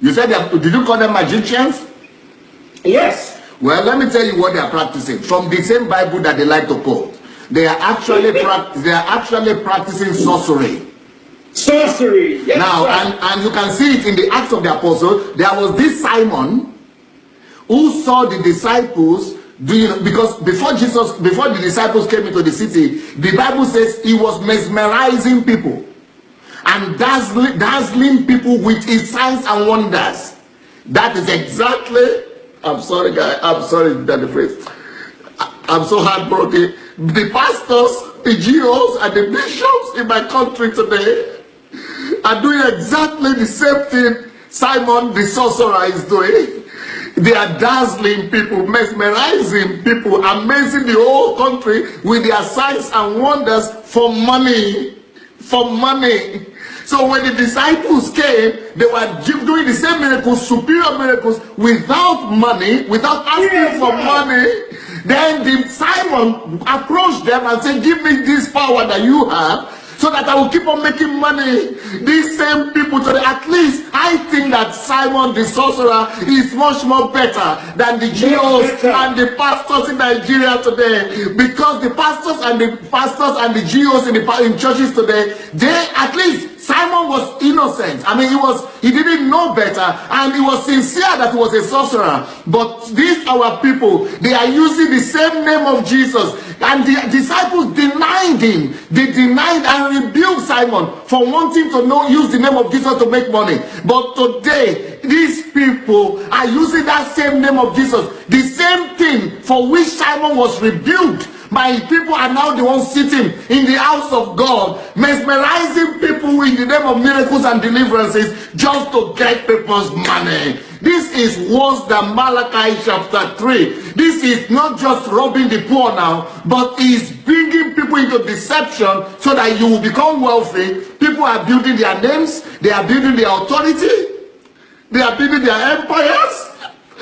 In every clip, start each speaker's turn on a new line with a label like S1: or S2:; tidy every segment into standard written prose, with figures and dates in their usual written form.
S1: You said did you call them magicians?
S2: Yes.
S1: Well, let me tell you what they are practicing from the same Bible that they like to quote. They are actually practicing sorcery.
S2: Sorcery. Yes,
S1: now,
S2: right.
S1: and you can see it in the Acts of the Apostles. There was this Simon who saw the disciples doing, because before the disciples came into the city, the Bible says he was mesmerizing people and dazzling people with his signs and wonders. That is exactly. I'm sorry, guy. I'm sorry that the phrase. I'm so heartbroken. The pastors, the GOs, and the bishops in my country today are doing exactly the same thing Simon the sorcerer is doing. They are dazzling people, mesmerizing people, amazing the whole country with their signs and wonders for money. For money. So when the disciples came, they were doing the same miracles, superior miracles, without money, without asking for money. Then Simon approached them and said, give me this power that you have, so that I will keep on making money. These same people today, at least I think that Simon the sorcerer is much more better than the GOs and the pastors in Nigeria today. Because the pastors and the GOs in churches today, they at least Simon was innocent. I mean, he didn't know better, and he was sincere that he was a sorcerer. But these our people, they are using the same name of Jesus, and the disciples denied him. They denied and rebuked Simon for wanting to use the name of Jesus to make money. But today, these people are using that same name of Jesus, the same thing for which Simon was rebuked. My people are now the ones sitting in the house of God, mesmerizing people in the name of miracles and deliverances just to get people's money. This is worse than Malachi chapter 3. This is not just robbing the poor now, but is bringing people into deception so that you will become wealthy. People are building their names, they are building their authority, they are building their empires.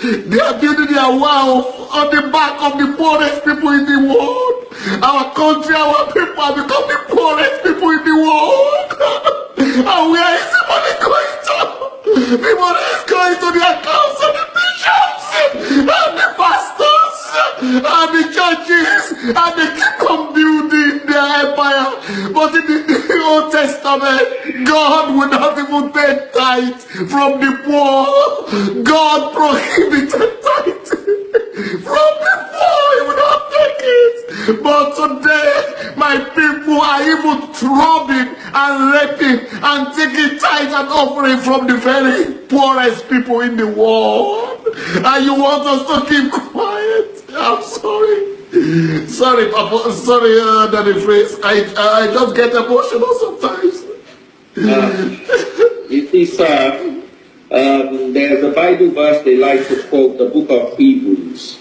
S1: They are building their wealth on the back of the poorest people in the world. Our country, our people have become the poorest people in the world. And where is the money going to? The money is going to the accounts of the bishops and the pastors and the churches, and they keep on building their empire. But in the Old Testament, God would not even take tithe from the poor. God prohibited tithe from the poor. He would not take it. But today, my people are even robbing and raping and taking tithe and offering from the very poorest people in the world. And you want us to keep quiet? I'm sorry. Sorry, Papa. Sorry, Daddy Phrase. I just get emotional sometimes.
S2: You see, sir, there's a Bible verse they like to quote, the book of Hebrews.